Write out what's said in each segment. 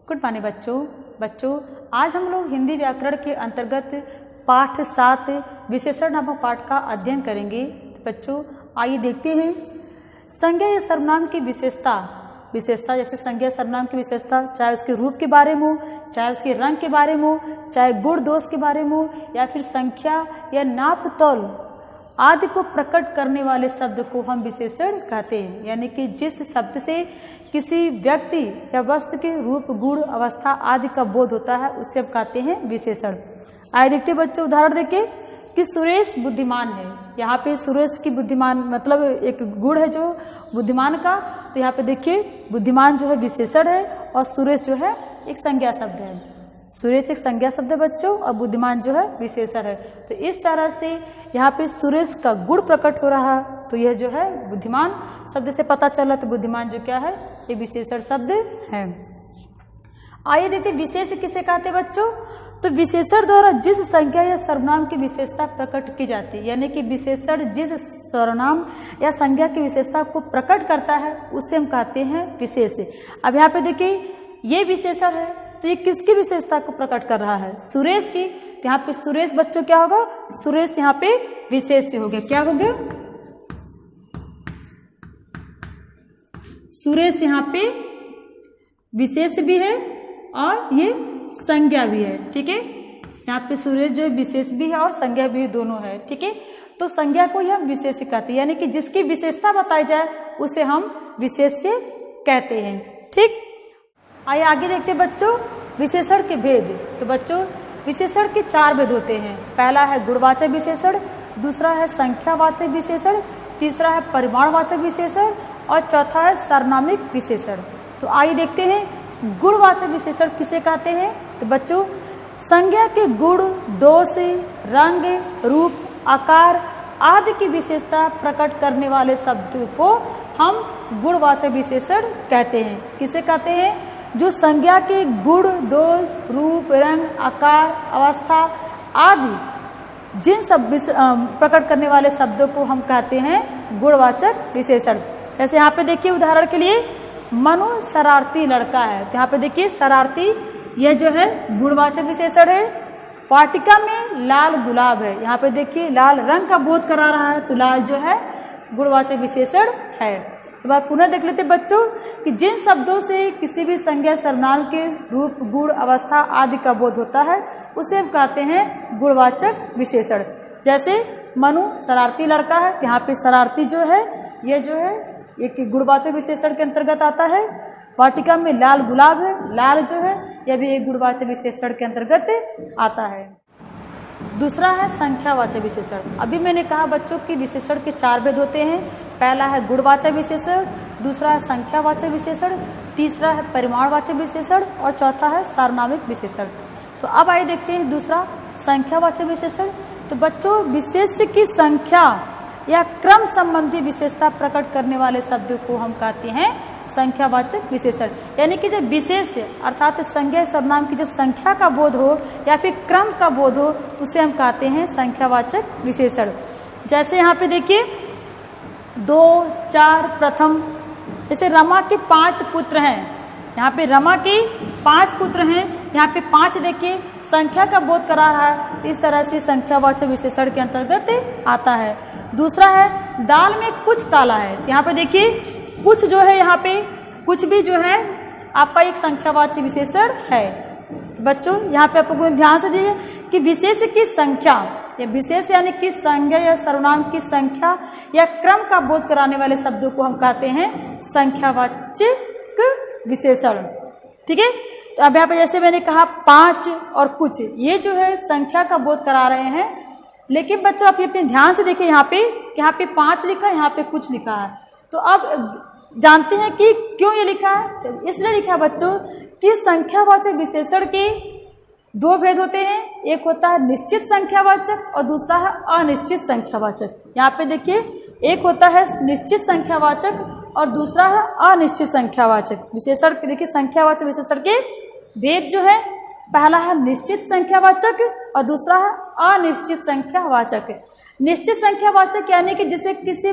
Good morning बच्चों आज हम लोग हिंदी व्याकरण के अंतर्गत पाठ 7 विशेषण नामक पाठ का अध्ययन करेंगे। बच्चों आइए देखते हैं संज्ञा या सर्वनाम की विशेषता जैसे संज्ञा सर्वनाम की विशेषता, चाहे उसके रूप के बारे में हो, चाहे उसके रंग के बारे में हो, चाहे गुण दोष के बारे में हो, या फिर संख्या या नाप तौल आदि को प्रकट करने वाले शब्द को हम विशेषण कहते हैं। यानी कि जिस शब्द से किसी व्यक्ति या वस्तु के रूप, गुण, अवस्था आदि का बोध होता है उसे हम कहते हैं विशेषण। आइए देखते बच्चों उदाहरण देखिए कि सुरेश बुद्धिमान है। यहाँ पे सुरेश की बुद्धिमान मतलब एक गुण है जो बुद्धिमान का, तो यहाँ पे देखिए बुद्धिमान जो है विशेषण है और सुरेश जो है एक संज्ञा शब्द है। सुरेश एक संज्ञा शब्द है बच्चों और बुद्धिमान जो है विशेषण है। तो इस तरह से यहाँ पे सुरेश का गुण प्रकट हो रहा है, तो यह जो है बुद्धिमान शब्द से पता चला, तो बुद्धिमान जो क्या है ये विशेषण शब्द है। आइए देखते विशेष किसे कहते हैं बच्चों। तो विशेषण द्वारा जिस संज्ञा या सर्वनाम की विशेषता प्रकट की जाती है, यानी कि विशेषण जिस सर्वनाम या संज्ञा की विशेषता को प्रकट करता है उसे हम कहते हैं विशेष। अब यहाँ पे देखिए ये विशेषण है, तो ये किसकी विशेषता को प्रकट कर रहा है? सुरेश की। तो यहाँ पे सुरेश बच्चों क्या होगा? सुरेश यहाँ पे विशेष से हो गया। क्या हो गया? सुरेश यहाँ पे विशेष भी है और ये संज्ञा भी है। ठीक है, यहाँ पे सुरेश जो है विशेष भी है और संज्ञा भी दोनों है। ठीक है, तो संज्ञा को हम विशेष कहते हैं, यानी कि जिसकी विशेषता बताई जाए उसे हम विशेष से कहते हैं। ठीक, आइए आगे देखते बच्चों विशेषण के भेद। तो बच्चों विशेषण के 4 भेद होते हैं। पहला है गुणवाचक विशेषण, दूसरा है संख्यावाचक विशेषण, तीसरा है परिमाणवाचक विशेषण और चौथा है सार्वनामिक विशेषण। तो आइए देखते हैं गुणवाचक विशेषण किसे कहते हैं। तो बच्चों संज्ञा के गुण, दोष, रंग, रूप, आकार आदि की विशेषता प्रकट करने वाले शब्द को हम गुणवाचक विशेषण कहते हैं। किसे कहते हैं? जो संज्ञा के गुण, दोष, रूप, रंग, आकार, अवस्था आदि जिन सब प्रकट करने वाले शब्दों को हम कहते हैं गुणवाचक विशेषण। जैसे यहाँ पे देखिए उदाहरण के लिए मनु शरारती लड़का है, तो यहाँ पे देखिए शरारती यह जो है गुणवाचक विशेषण है। वाटिका में लाल गुलाब है, यहाँ पे देखिए लाल रंग का बोध करा रहा है, तो लाल जो है गुणवाचक विशेषण है। तो बात पुनः देख लेते बच्चों कि जिन शब्दों से किसी भी संज्ञा सर्वनाम के रूप, गुण, अवस्था आदि का बोध होता है उसे हम कहते हैं गुणवाचक विशेषण। जैसे मनु शरारती लड़का है, यहाँ पे शरारती जो है यह जो है एक गुणवाचक विशेषण के अंतर्गत आता है। वाटिका में लाल गुलाब है, लाल जो है यह भी एक गुणवाचक विशेषण के अंतर्गत आता है। दूसरा है संख्यावाचक विशेषण। अभी मैंने कहा बच्चों कि विशेषण के 4 भेद होते हैं। पहला है गुणवाचक विशेषण, दूसरा है संख्यावाचक विशेषण, तीसरा है परिमाणवाचक विशेषण और चौथा है सार्वनामिक विशेषण। तो अब आइए देखते हैं दूसरा संख्यावाचक विशेषण। तो बच्चों विशेष की संख्या या क्रम संबंधी विशेषता प्रकट करने वाले शब्द को हम कहते हैं संख्यावाचक विशेषण। यानी कि जब विशेष अर्थात संज्ञा सर्वनाम की जब संख्या का बोध हो या फिर क्रम का बोध हो उसे हम कहते हैं संख्यावाचक विशेषण। जैसे यहाँ पे देखिए 2, 4, प्रथम। जैसे रमा के 5 पुत्र हैं, यहाँ पे रमा के 5 पुत्र हैं, यहाँ पे 5 देखिए संख्या का बोध करा रहा है, इस तरह से संख्यावाचक विशेषण के अंतर्गत आता है। दूसरा है दाल में कुछ काला है, यहाँ पे देखिए कुछ जो है यहाँ पे कुछ भी जो है आपका एक संख्यावाचक विशेषण है। बच्चों यहाँ पे आपको ध्यान से दीजिए कि विशेष की संख्या या विशेष यानी कि संज्ञा या सर्वनाम की संख्या या क्रम का बोध कराने वाले शब्दों को हम कहते हैं संख्यावाचक विशेषण। ठीक है, तो अब यहाँ पे जैसे मैंने कहा 5 और कुछ, ये जो है संख्या का बोध करा रहे हैं। लेकिन बच्चों आप अपने ध्यान से देखिए यहाँ पे 5 लिखा है, यहाँ पे कुछ लिखा है। तो अब जानते हैं कि क्यों ये लिखा है? तो इसलिए लिखा है बच्चों कि संख्यावाचक विशेषण के 2 भेद होते हैं। एक होता है निश्चित संख्यावाचक और दूसरा है अनिश्चित संख्यावाचक। यहाँ पे देखिए एक होता है निश्चित संख्यावाचक और दूसरा है अनिश्चित संख्यावाचक विशेषण। देखिए संख्यावाचक विशेषण के भेद जो है पहला है निश्चित संख्यावाचक और दूसरा है अनिश्चित संख्यावाचक। निश्चित संख्यावाचक यानी कि जिसे किसी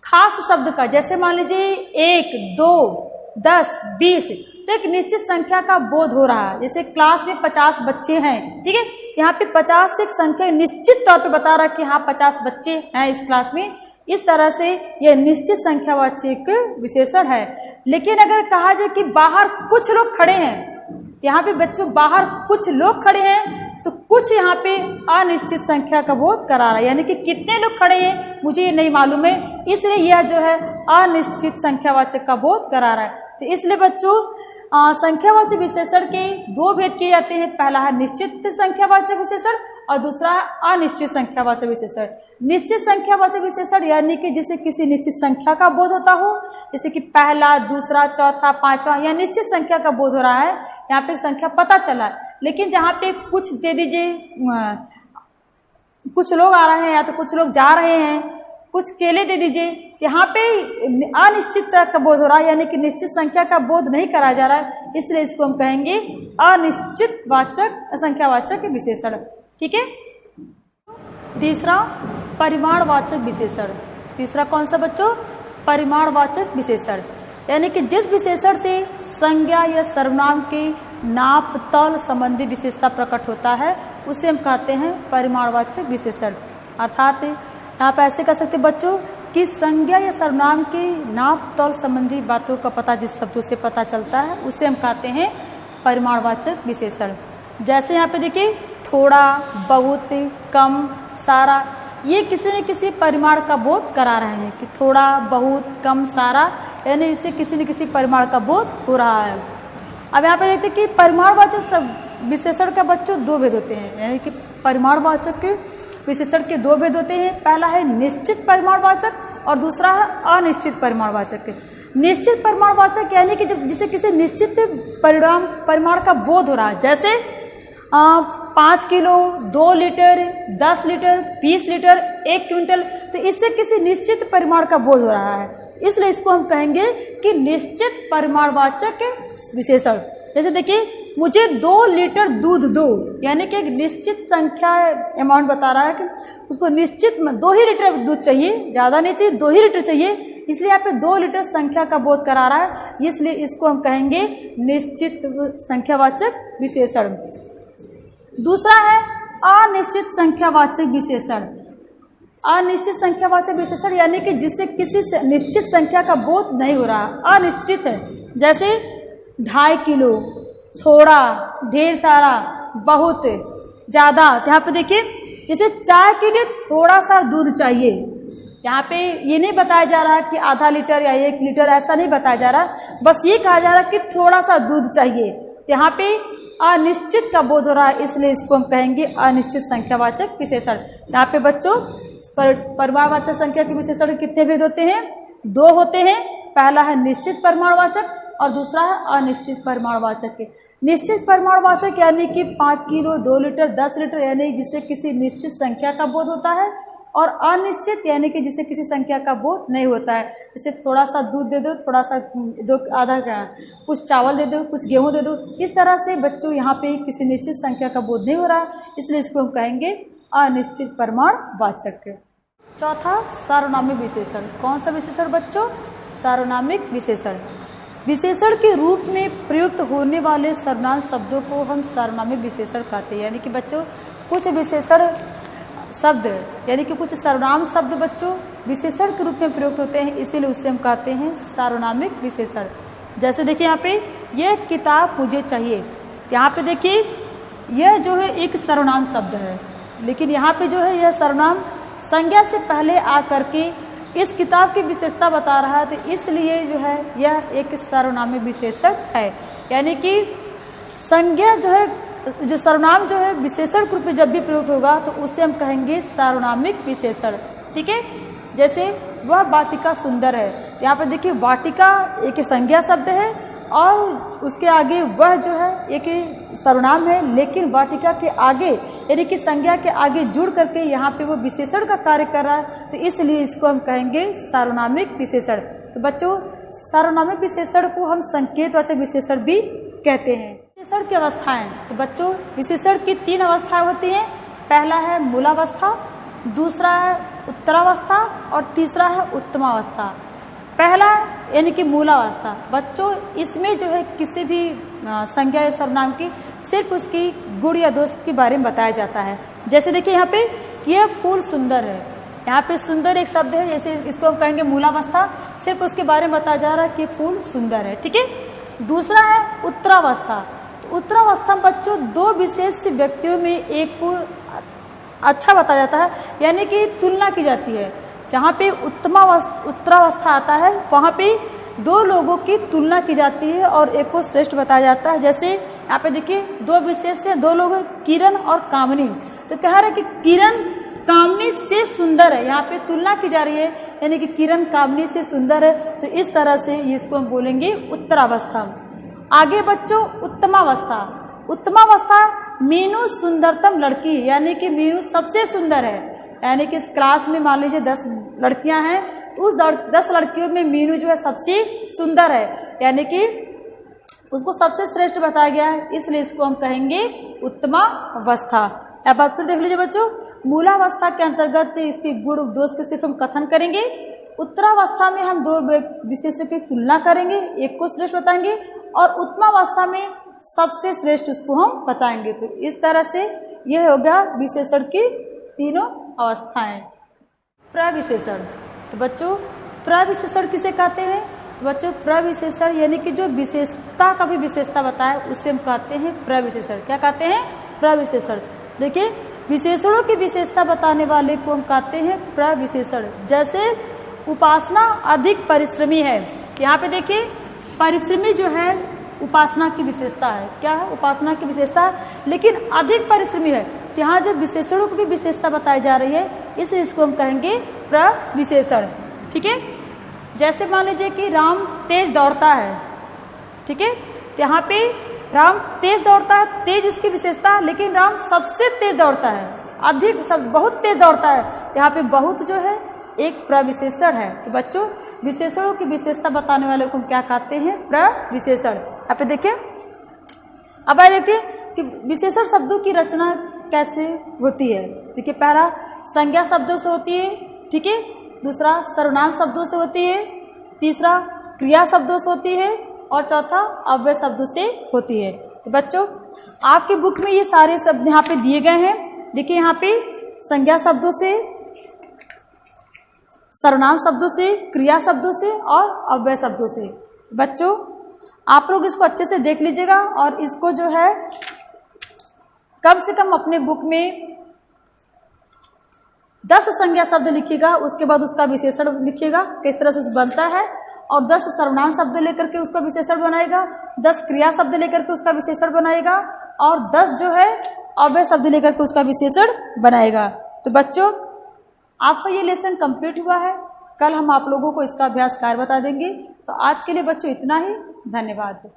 खास शब्द का, जैसे मान लीजिए 1, 2, 10, 20, तो एक निश्चित संख्या का बोध हो रहा है। जैसे क्लास में 50 बच्चे हैं, ठीक है, यहाँ पे 50 से एक संख्या निश्चित तौर पे बता रहा है कि हाँ 50 बच्चे हैं इस क्लास में। इस तरह से यह निश्चित संख्यावाचक विशेषण है। लेकिन अगर कहा जाए कि बाहर कुछ लोग खड़े हैं, यहाँ पे बच्चों बाहर कुछ लोग खड़े हैं, तो कुछ यहाँ पे अनिश्चित संख्या का बोध करा रहा है, यानी कि कितने लोग खड़े हैं मुझे ये नहीं मालूम है, इसलिए यह जो है अनिश्चित संख्यावाचक का बोध करा रहा है। तो इसलिए बच्चों संख्यावाचक विशेषण के दो भेद किए जाते हैं। पहला है निश्चित संख्यावाचक विशेषण और दूसरा है अनिश्चित संख्यावाचक विशेषण। निश्चित संख्यावाचक विशेषण यानी कि जिसे किसी निश्चित संख्या का बोध होता हो, जैसे कि पहला, दूसरा, चौथा, पांचवा, यह निश्चित संख्या का बोध हो रहा है, यहाँ पे संख्या पता चला। लेकिन जहाँ पे कुछ दे दीजिए, कुछ लोग आ रहे हैं या तो कुछ लोग जा रहे हैं, कुछ केले दे दीजिए, यहाँ पे अनिश्चित का बोध हो रहा है, यानी कि निश्चित संख्या का बोध नहीं करा जा रहा है, इसलिए इसको हम कहेंगे अनिश्चित वाचक संख्यावाचक विशेषण। ठीक है। तीसरा परिमाणवाचक विशेषण। तीसरा कौन सा बच्चों? परिमाणवाचक विशेषण, यानी कि जिस विशेषण से संज्ञा या सर्वनाम की नाप तौल संबंधी विशेषता प्रकट होता है उसे हम कहते हैं परिमाणवाचक विशेषण। अर्थात यहाँ पर ऐसे कह सकते बच्चों कि संज्ञा या सर्वनाम की नाप तौल संबंधी बातों का पता जिस शब्दों से पता चलता है उसे हम कहते हैं परिमाणवाचक विशेषण। जैसे यहाँ पे देखिए थोड़ा, बहुत, कम, सारा, ये किसी न किसी परिमाण का बोध करा रहे हैं कि थोड़ा, बहुत, कम, सारा, यानी इससे किसी न किसी परिमाण का बोध हो रहा है। अब यहाँ पे देखते हैं कि परिमाणवाचक विशेषण का बच्चों दो भेद होते हैं, यानी कि परिमाणवाचक के विशेषण के दो भेद होते हैं। पहला है निश्चित परिमाणवाचक और दूसरा है अनिश्चित परिमाणवाचक। निश्चित परिमाणवाचक यानी कि जब जिसे किसी निश्चित परिमाण का बोध हो रहा है, जैसे 5 kilo, 2 litre, 10 litre, 20 litre, 1 quintal, तो इससे किसी निश्चित परिमाण का बोध हो रहा है, इसलिए इसको हम कहेंगे कि निश्चित परिमाणवाचक विशेषण। जैसे देखिए मुझे 2 लीटर दूध दो, यानी कि एक निश्चित संख्या अमाउंट बता रहा है कि उसको निश्चित 2 ही लीटर दूध चाहिए, ज़्यादा नहीं चाहिए, 2 ही लीटर चाहिए, इसलिए यहाँ पे 2 लीटर संख्या का बोध करा रहा है, इसलिए इसको हम कहेंगे निश्चित संख्यावाचक विशेषण। दूसरा है अनिश्चित संख्यावाचक विशेषण। अनिश्चित संख्यावाचक विशेषण यानी कि जिससे किसी निश्चित संख्या का बोध नहीं हो रहा, अनिश्चित है। जैसे 2.5 किलो, थोड़ा, ढेर सारा, बहुत, ज़्यादा। यहाँ पे देखिए जैसे चाय के लिए थोड़ा सा दूध चाहिए, यहाँ पे ये नहीं बताया जा रहा कि आधा लीटर या 1 लीटर, ऐसा नहीं बताया जा रहा, बस ये कहा जा रहा है कि थोड़ा सा दूध चाहिए। यहाँ पे अनिश्चित का बोध हो रहा है, इसलिए इसको हम कहेंगे अनिश्चित संख्यावाचक विशेषण। यहाँ पे बच्चों परिमाणवाचक संख्या के विशेषण कितने भेद होते हैं? 2 होते हैं। पहला है निश्चित परिमाणवाचक और दूसरा है अनिश्चित परिमाणवाचक। निश्चित परिमाणवाचक यानी कि 5 किलो, 2 लीटर, 10 लीटर, यानी जिससे किसी निश्चित संख्या का बोध होता है, और अनिश्चित यानी कि जिसे किसी संख्या का बोध नहीं होता है। जैसे थोड़ा सा दूध दे दो, थोड़ा सा दो, आधा कुछ चावल दे दो, कुछ गेहूं दे दो, इस तरह से बच्चों यहाँ पे किसी निश्चित संख्या का बोध नहीं हो रहा, इसलिए इसको हम कहेंगे अनिश्चित परिमाणवाचक। चौथा सार्वनामिक विशेषण। कौन सा विशेषण बच्चों? सार्वनामिक विशेषण। विशेषण के रूप में प्रयुक्त होने वाले सर्वनाम शब्दों को हम सार्वनामिक विशेषण कहते हैं। यानी कि बच्चों कुछ विशेषण शब्द यानी कि कुछ सर्वनाम शब्द बच्चों विशेषण के रूप में प्रयुक्त होते हैं, इसीलिए उसे हम कहते हैं सार्वनामिक विशेषण। जैसे देखिए यहाँ पे यह किताब मुझे चाहिए, यहाँ पे देखिए यह जो है एक सर्वनाम शब्द है, लेकिन यहाँ पे जो है यह सर्वनाम संज्ञा से पहले आ करके इस किताब की विशेषता बता रहा है, तो इसलिए जो है यह एक सार्वनामिक विशेषण है। यानी कि संज्ञा जो है, जो सर्वनाम जो है विशेषण के रूप में जब भी प्रयुक्त होगा तो उसे हम कहेंगे सार्वनामिक विशेषण। ठीक है। जैसे वह वाटिका सुंदर है, यहाँ पे देखिए वाटिका एक संज्ञा शब्द है और उसके आगे वह जो है एक सर्वनाम है, लेकिन वाटिका के आगे यानी कि संज्ञा के आगे जुड़ करके यहाँ पे वो विशेषण का कार्य कर रहा है, तो इसलिए इसको हम कहेंगे सार्वनामिक विशेषण। तो बच्चों सार्वनामिक विशेषण को हम संकेतवाचक विशेषण भी कहते हैं। विशेषण की अवस्थाएं, तो बच्चों विशेषण की 3 अवस्थाएं होती हैं। पहला है मूलावस्था, दूसरा है उत्तरावस्था और तीसरा है उत्तमावस्था। पहला यानी कि मूलावस्था। बच्चों इसमें जो है किसी भी संज्ञा या सर्वनाम की सिर्फ उसकी गुण या दोष के बारे में बताया जाता है। जैसे देखिए यहाँ पे यह फूल सुंदर है, यहाँ पे सुंदर एक शब्द है, जैसे इसको हम कहेंगे मूलावस्था, सिर्फ उसके बारे में बताया जा रहा है कि फूल सुंदर है। ठीक है। दूसरा है उत्तरावस्था। तो उत्तरावस्था में बच्चों दो विशेष व्यक्तियों में एक को अच्छा बताया जाता है, यानी कि तुलना की जाती है। जहाँ पे उत्तरावस्था आता है वहाँ पे दो लोगों की तुलना की जाती है और एक को श्रेष्ठ बताया जाता है। जैसे यहाँ पे देखिए दो विशेष से दो लोग, किरण और कामनी। तो कह रहे कि किरण कामनी से सुंदर है, यहाँ पे तुलना की जा रही है, यानी कि किरण कामनी से सुंदर है। तो इस तरह से इसको हम बोलेंगे उत्तरावस्था। आगे बच्चों उत्तमावस्था। उत्तमावस्था मीनू सुंदरतम लड़की, यानी कि मीनू सबसे सुंदर है। यानी कि इस क्लास में मान लीजिए 10 लड़कियां हैं, तो उस 10 लड़कियों में मीनू जो है सबसे सुंदर है, यानी कि उसको सबसे श्रेष्ठ बताया गया है, इसलिए इसको हम कहेंगे उत्तमावस्था। अब आप फिर देख लीजिए बच्चों, मूलावस्था के अंतर्गत इसके गुण दोष के सिर्फ हम कथन करेंगे। उत्तरावस्था में हम दो विशेषण की तुलना करेंगे, एक को श्रेष्ठ बताएंगे, और उत्तमावस्था में सबसे श्रेष्ठ उसको हम बताएंगे। तो इस तरह से यह हो गया विशेषण की तीनों अवस्थाएं। प्रविशेषण। तो बच्चों प्रविशेषण किसे कहते हैं? तो बच्चों प्रविशेषण यानी कि जो विशेषता का भी विशेषता बताए उसे हम कहते हैं प्रविशेषण। क्या कहते हैं? प्रविशेषण। देखिए विशेषणों की विशेषता बताने वाले को हम कहते हैं प्रविशेषण। जैसे उपासना अधिक परिश्रमी है, यहाँ पे देखिए परिश्रमी जो है उपासना की विशेषता है। क्या है? उपासना की विशेषता, लेकिन अधिक परिश्रमी है। तो यहाँ जो विशेषणों की भी विशेषता बताई जा रही है, इसलिए इसको हम कहेंगे प्रविशेषण। ठीक है। जैसे मान लीजिए कि राम तेज दौड़ता है। ठीक है। तो यहाँ पे राम तेज दौड़ता है, तेज उसकी विशेषता, लेकिन राम सबसे तेज दौड़ता है, अधिक सब बहुत तेज दौड़ता है। तो यहाँ पे बहुत जो है एक प्रविशेषण है। तो बच्चों विशेषणों की विशेषता बताने वाले को हम क्या कहते हैं? प्रविशेषण। यहाँ पे देखिए, अब आइए देखिए कि विशेषण शब्दों की रचना कैसे होती है। देखिए पहला संज्ञा शब्दों से होती है। ठीक है। दूसरा सर्वनाम शब्दों से होती है। तीसरा क्रिया शब्दों से होती है, और चौथा अव्यय शब्दों से होती है। तो बच्चों आपके बुक में ये सारे शब्द यहाँ पे दिए गए हैं। देखिए यहाँ पे संज्ञा शब्दों से, सर्वनाम शब्दों से, क्रिया शब्दों से और अव्यय शब्दों से। बच्चों आप लोग इसको अच्छे से देख लीजिएगा और इसको जो है कम से कम अपने बुक में 10 संज्ञा शब्द लिखिएगा, उसके बाद उसका विशेषण लिखिएगा किस तरह से बनता है, और 10 सर्वनाम शब्द लेकर के उसका विशेषण बनाएगा, 10 क्रिया शब्द लेकर के उसका विशेषण बनाएगा, और 10 जो है अव्यय शब्द लेकर के उसका विशेषण बनाएगा। तो बच्चों आपका ये लेसन कंप्लीट हुआ है। कल हम आप लोगों को इसका अभ्यास कार्य बता देंगे। तो आज के लिए बच्चों इतना ही। धन्यवाद।